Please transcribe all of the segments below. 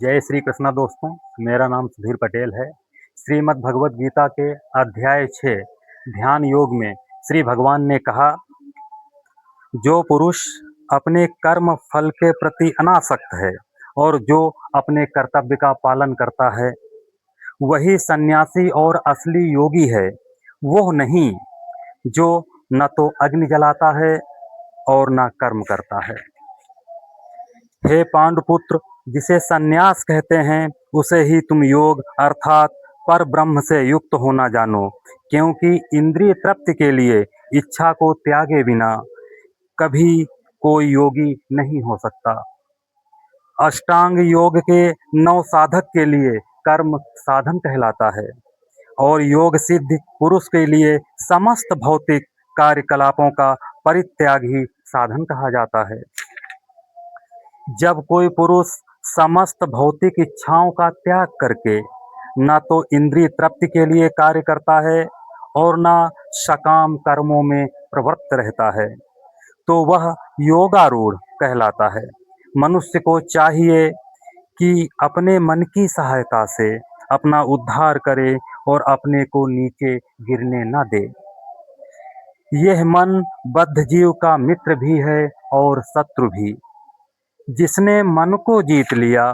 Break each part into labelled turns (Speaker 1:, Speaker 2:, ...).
Speaker 1: जय श्री कृष्णा दोस्तों। मेरा नाम सुधीर पटेल है। श्रीमद् भगवत गीता के अध्याय 6 ध्यान योग में श्री भगवान ने कहा, जो पुरुष अपने कर्म फल के प्रति अनासक्त है और जो अपने कर्तव्य का पालन करता है, वही सन्यासी और असली योगी है। वो नहीं जो न तो अग्नि जलाता है और न कर्म करता है। हे पांडुपुत्र, जिसे सन्यास कहते हैं उसे ही तुम योग अर्थात पर ब्रह्म से युक्त होना जानो, क्योंकि इंद्रिय तृप्ति के लिए इच्छा को त्यागे बिना कभी कोई योगी नहीं हो सकता। अष्टांग योग के 9 साधक के लिए कर्म साधन कहलाता है और योग सिद्ध पुरुष के लिए समस्त भौतिक कार्यकलापों का परित्याग ही साधन कहा जाता है। जब कोई पुरुष समस्त भौतिक इच्छाओं का त्याग करके न तो इंद्रिय तृप्ति के लिए कार्य करता है और न सकाम कर्मों में प्रवृत्त रहता है, तो वह योगारूढ़ कहलाता है। मनुष्य को चाहिए कि अपने मन की सहायता से अपना उद्धार करे और अपने को नीचे गिरने न दे। यह मन बद्ध जीव का मित्र भी है और शत्रु भी। जिसने मन को जीत लिया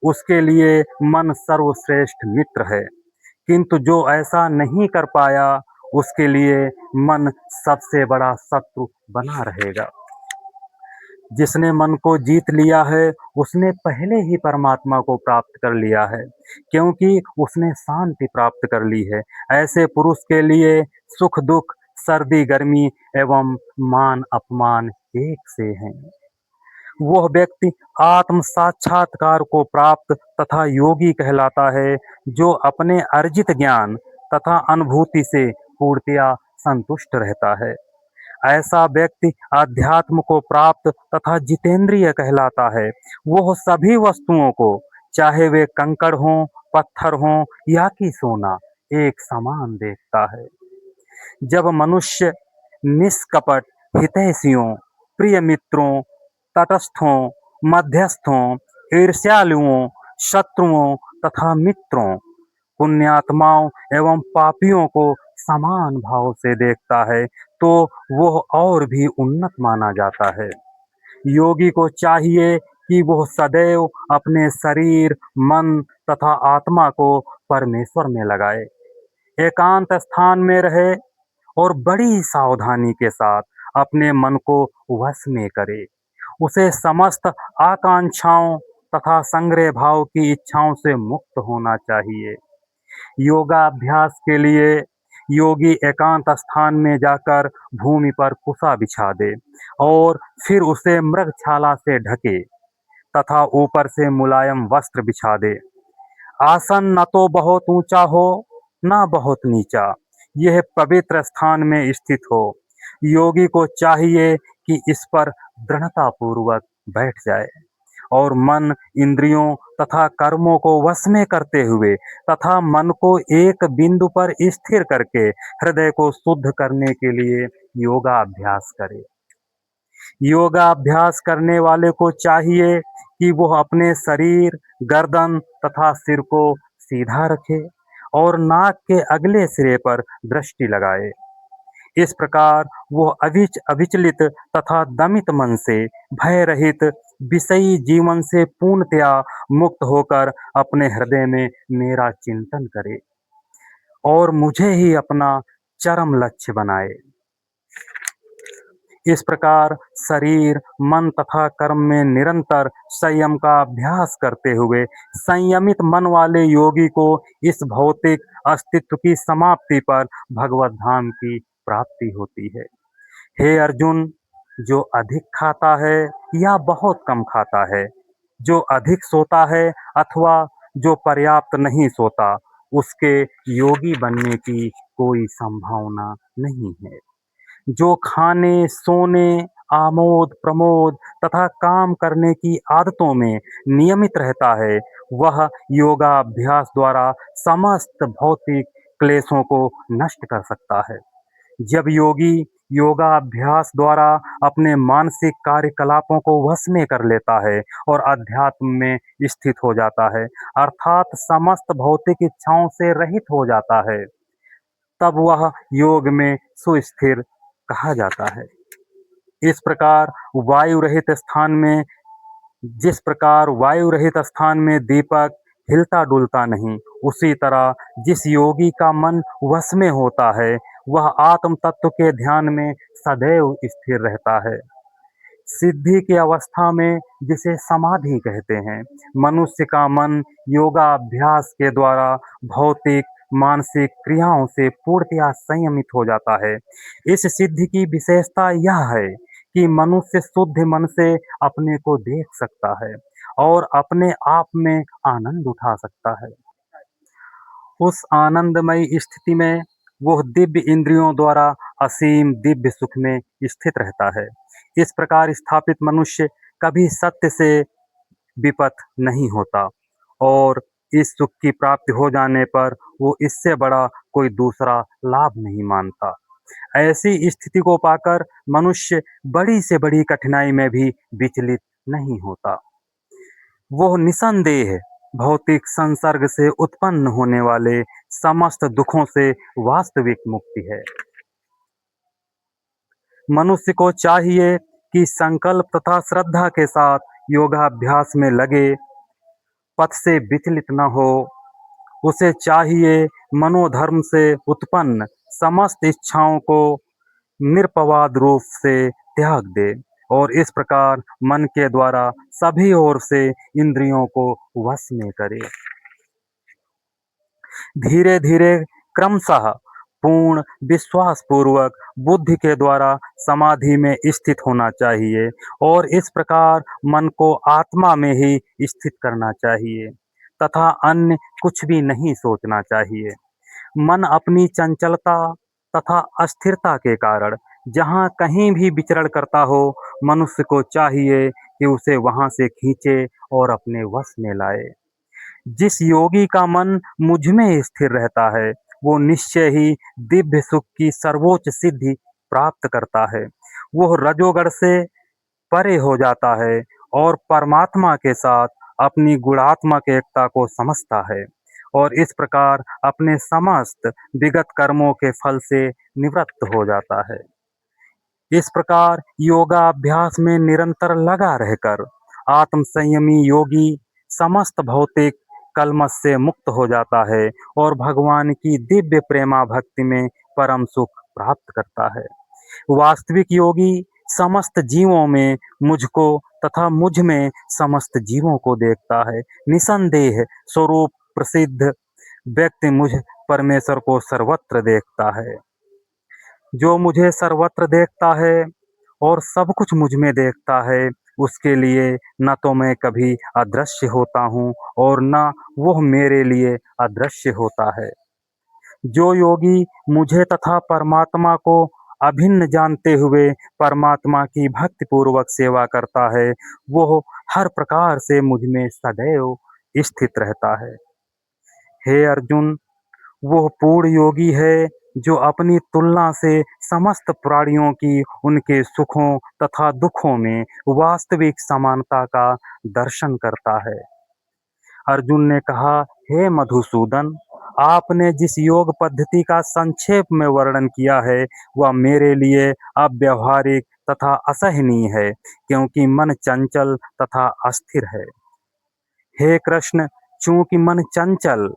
Speaker 1: उसके लिए मन सर्वश्रेष्ठ मित्र है, किंतु जो ऐसा नहीं कर पाया उसके लिए मन सबसे बड़ा शत्रु बना रहेगा। जिसने मन को जीत लिया है उसने पहले ही परमात्मा को प्राप्त कर लिया है, क्योंकि उसने शांति प्राप्त कर ली है। ऐसे पुरुष के लिए सुख दुख, सर्दी गर्मी एवं मान अपमान एक से हैं। वह व्यक्ति आत्म साक्षात्कार को प्राप्त तथा योगी कहलाता है, जो अपने अर्जित ज्ञान तथा अनुभूति से पूर्णतया संतुष्ट रहता है। ऐसा व्यक्ति अध्यात्म को प्राप्त तथा जितेंद्रिय कहलाता है। वह सभी वस्तुओं को, चाहे वे कंकड़ हों, पत्थर हों या कि सोना, एक समान देखता है। जब मनुष्य निष्कपट हितैषियों, प्रिय मित्रों, तटस्थों, मध्यस्थों, ईर्ष्यालुओं, शत्रुओं तथा मित्रों, पुण्यात्माओं एवं पापियों को समान भाव से देखता है, तो वह और भी उन्नत माना जाता है। योगी को चाहिए कि वह सदैव अपने शरीर, मन तथा आत्मा को परमेश्वर में लगाए, एकांत स्थान में रहे और बड़ी सावधानी के साथ अपने मन को वश में करे। उसे समस्त आकांक्षाओं तथा संग्रह भाव की इच्छाओं से मुक्त होना चाहिए। योगाभ्यास के लिए योगी एकांत स्थान में जाकर भूमि पर कुसा बिछा दे और फिर उसे मृगछाला से ढके तथा ऊपर से मुलायम वस्त्र बिछा दे। आसन न तो बहुत ऊंचा हो न बहुत नीचा, यह पवित्र स्थान में स्थित हो। योगी को चाहिए कि इस पर दृढ़ता पूर्वक बैठ जाए और मन, इंद्रियों तथा कर्मों को वश में करते हुए तथा मन को एक बिंदु पर स्थिर करके हृदय को शुद्ध करने के लिए योगाभ्यास करे। योगाभ्यास करने वाले को चाहिए कि वह अपने शरीर, गर्दन तथा सिर को सीधा रखे और नाक के अगले सिरे पर दृष्टि लगाए। इस प्रकार वह अविचलित तथा दमित मन से, भय रहित विषयी जीवन से पूर्णतया मुक्त होकर अपने हृदय में मेरा चिंतन करे और मुझे ही अपना चरम लक्ष्य बनाए। इस प्रकार शरीर, मन तथा कर्म में निरंतर संयम का अभ्यास करते हुए संयमित मन वाले योगी को इस भौतिक अस्तित्व की समाप्ति पर भगवत धाम की प्राप्ति होती है। हे अर्जुन, जो अधिक खाता है या बहुत कम खाता है, जो अधिक सोता है अथवा जो पर्याप्त नहीं सोता, उसके योगी बनने की कोई संभावना नहीं है। जो खाने, सोने, आमोद प्रमोद तथा काम करने की आदतों में नियमित रहता है, वह योगाभ्यास द्वारा समस्त भौतिक क्लेशों को नष्ट कर सकता है। जब योगी योगाभ्यास द्वारा अपने मानसिक कार्यकलापों को वश में कर लेता है और अध्यात्म में स्थित हो जाता है, अर्थात समस्त भौतिक इच्छाओं से रहित हो जाता है, तब वह योग में सुस्थिर कहा जाता है। इस प्रकार वायु रहित स्थान में जिस प्रकार वायु रहित स्थान में दीपक हिलता डुलता नहीं, उसी तरह जिस योगी का मन वश में होता है, वह आत्म तत्व के ध्यान में सदैव स्थिर रहता है। सिद्धि की अवस्था में जिसे समाधि कहते हैं, मनुष्य का मन योगाभ्यास के द्वारा भौतिक मानसिक क्रियाओं से पूर्णतया संयमित हो जाता है। इस सिद्धि की विशेषता यह है कि मनुष्य शुद्ध मन से अपने को देख सकता है और अपने आप में आनंद उठा सकता है। उस आनंदमयी स्थिति में वह दिव्य इंद्रियों द्वारा असीम दिव्य सुख में स्थित रहता है। इस प्रकार स्थापित मनुष्य कभी सत्य से विपथ नहीं होता और इस सुख की प्राप्ति हो जाने पर वो इससे बड़ा कोई दूसरा लाभ नहीं मानता। ऐसी स्थिति को पाकर मनुष्य बड़ी से बड़ी कठिनाई में भी विचलित नहीं होता। वो निसंदेह भौतिक संसर्ग से उत्पन्न होने वाले समस्त दुखों से वास्तविक मुक्ति है। मनुष्य को चाहिए कि संकल्प तथा श्रद्धा के साथ योगाभ्यास में लगे, पथ से विचलित न हो। उसे चाहिए मनोधर्म से उत्पन्न समस्त इच्छाओं को निरपवाद रूप से त्याग दे और इस प्रकार मन के द्वारा सभी ओर से इंद्रियों को वश में करे। धीरे धीरे क्रमशः पूर्ण विश्वास पूर्वक बुद्धि के द्वारा समाधि में स्थित होना चाहिए और इस प्रकार मन को आत्मा में ही स्थित करना चाहिए तथा अन्य कुछ भी नहीं सोचना चाहिए। मन अपनी चंचलता तथा अस्थिरता के कारण जहाँ कहीं भी विचरण करता हो, मनुष्य को चाहिए कि उसे वहां से खींचे और अपने वश में लाए। जिस योगी का मन मुझ में स्थिर रहता है, वो निश्चय ही दिव्य सुख की सर्वोच्च सिद्धि प्राप्त करता है। वो रजोगण से परे हो जाता है और परमात्मा के साथ अपनी गुणात्मक एकता को समझता है और इस प्रकार अपने समस्त विगत कर्मों के फल से निवृत्त हो जाता है। इस प्रकार योगाभ्यास में निरंतर लगा रहकर आत्म संयमी योगी समस्त भौतिक कलमश से मुक्त हो जाता है और भगवान की दिव्य प्रेमा भक्ति में परम सुख प्राप्त करता है। वास्तविक योगी समस्त जीवों में मुझको तथा मुझ में समस्त जीवों को देखता है। निसंदेह स्वरूप प्रसिद्ध व्यक्ति मुझ परमेश्वर को सर्वत्र देखता है। जो मुझे सर्वत्र देखता है और सब कुछ मुझ में देखता है, उसके लिए न तो मैं कभी अदृश्य होता हूँ और न वह मेरे लिए अदृश्य होता है। जो योगी मुझे तथा परमात्मा को अभिन्न जानते हुए परमात्मा की भक्ति पूर्वक सेवा करता है, वो हर प्रकार से मुझ में सदैव स्थित रहता है। हे अर्जुन, वह पूर्ण योगी है जो अपनी तुलना से समस्त प्राणियों की उनके सुखों तथा दुखों में वास्तविक समानता का दर्शन करता है। अर्जुन ने कहा, हे मधुसूदन, आपने जिस योग पद्धति का संक्षेप में वर्णन किया है, वह मेरे लिए अव्यावहारिक तथा असहनीय है, क्योंकि मन चंचल तथा अस्थिर है। हे कृष्ण, चूंकि मन चंचल,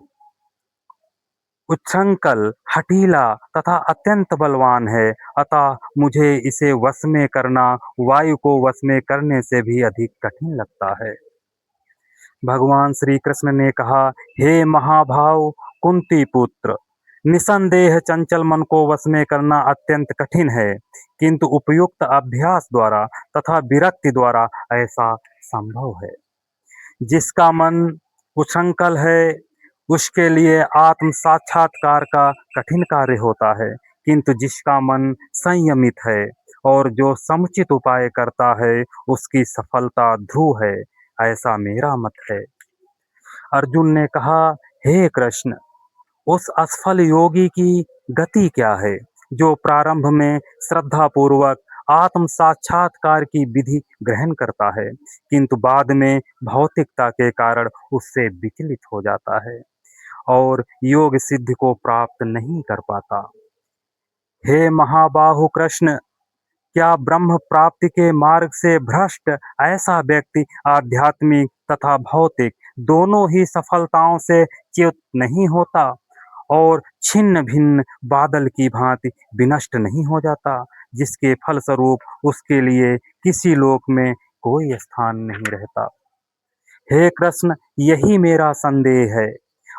Speaker 1: उच्छृंखल, हठीला तथा अत्यंत बलवान है, अतः मुझे इसे वश में करना वायु को वश में करने से भी अधिक कठिन लगता है। भगवान श्री कृष्ण ने कहा, हे महाभाव कुंती पुत्र, निसंदेह चंचल मन को वश में करना अत्यंत कठिन है, किंतु उपयुक्त अभ्यास द्वारा तथा विरक्ति द्वारा ऐसा संभव है। जिसका मन उच्छृंखल है, उसके लिए आत्म साक्षात्कार का कठिन कार्य होता है, किंतु जिसका मन संयमित है और जो समुचित उपाय करता है, उसकी सफलता ध्रुव है, ऐसा मेरा मत है। अर्जुन ने कहा, हे कृष्ण, उस असफल योगी की गति क्या है जो प्रारंभ में श्रद्धापूर्वक आत्म साक्षात्कार की विधि ग्रहण करता है, किंतु बाद में भौतिकता के कारण उससे विचलित हो जाता है और योग सिद्धि को प्राप्त नहीं कर पाता। हे महाबाहु कृष्ण, क्या ब्रह्म प्राप्ति के मार्ग से भ्रष्ट ऐसा व्यक्ति आध्यात्मिक तथा भौतिक दोनों ही सफलताओं से च्युत नहीं होता और छिन्न भिन्न बादल की भांति विनष्ट नहीं हो जाता, जिसके फलस्वरूप उसके लिए किसी लोक में कोई स्थान नहीं रहता। हे कृष्ण, यही मेरा संदेह है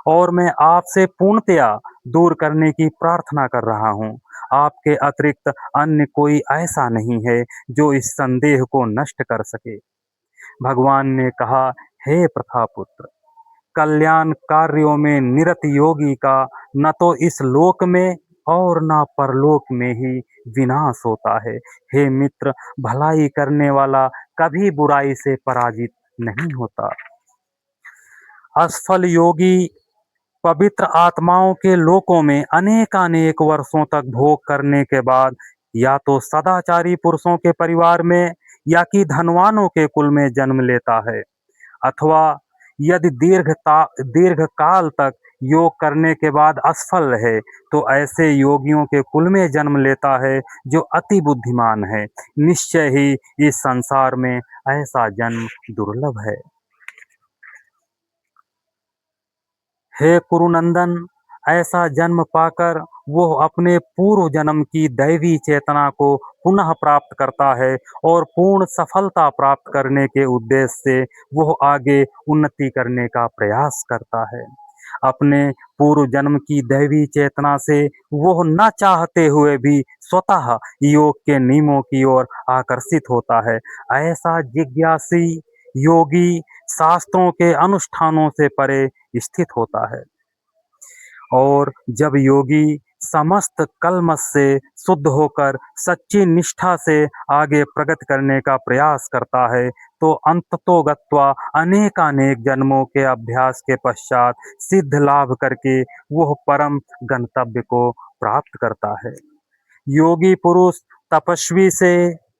Speaker 1: और मैं आपसे पूर्णतया दूर करने की प्रार्थना कर रहा हूँ। आपके अतिरिक्त अन्य कोई ऐसा नहीं है जो इस संदेह को नष्ट कर सके। भगवान ने कहा, हे प्रथापुत्र, कल्याण कार्यों में निरत योगी का न तो इस लोक में और न परलोक में ही विनाश होता है। हे मित्र, भलाई करने वाला कभी बुराई से पराजित नहीं होता। असफल योगी पवित्र आत्माओं के लोकों में अनेकानेक वर्षों तक भोग करने के बाद या तो सदाचारी पुरुषों के परिवार में या कि धनवानों के कुल में जन्म लेता है, अथवा यदि दीर्घ काल तक योग करने के बाद असफल रहे तो ऐसे योगियों के कुल में जन्म लेता है जो अति बुद्धिमान है। निश्चय ही इस संसार में ऐसा जन्म दुर्लभ है। हे कुरुनंदन, ऐसा जन्म पाकर वो अपने पूर्व जन्म की दैवी चेतना को पुनः प्राप्त करता है और पूर्ण सफलता प्राप्त करने के उद्देश्य से वो आगे उन्नति करने का प्रयास करता है। अपने पूर्व जन्म की दैवी चेतना से वो न चाहते हुए भी स्वतः योग के नियमों की ओर आकर्षित होता है। ऐसा जिज्ञासी योगी शास्त्रों के अनुष्ठानों से परे स्थित होता है और जब योगी समस्त कलमश से शुद्ध होकर सच्ची निष्ठा से आगे प्रगति करने का प्रयास करता है तो अंततोगत्वा अनेकानेक जन्मों के अभ्यास के पश्चात सिद्ध लाभ करके वह परम गंतव्य को प्राप्त करता है। योगी पुरुष तपस्वी से,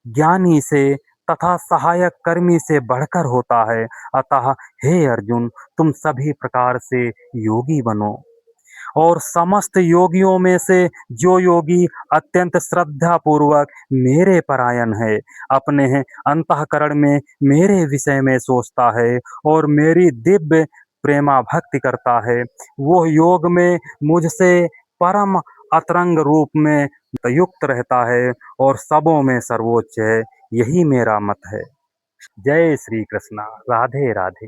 Speaker 1: ज्ञानी से तथा सहायक कर्मी से बढ़कर होता है। अतः हे अर्जुन, तुम सभी प्रकार से योगी बनो और समस्त योगियों में से जो योगी अत्यंत श्रद्धा पूर्वक मेरे परायण है, अपने अंतःकरण में मेरे विषय में सोचता है और मेरी दिव्य प्रेमा भक्ति करता है, वो योग में मुझसे परम अतरंग रूप में युक्त रहता है और सबों में सर्वोच्च है। यही मेरा मत है। जय श्री कृष्णा। राधे राधे।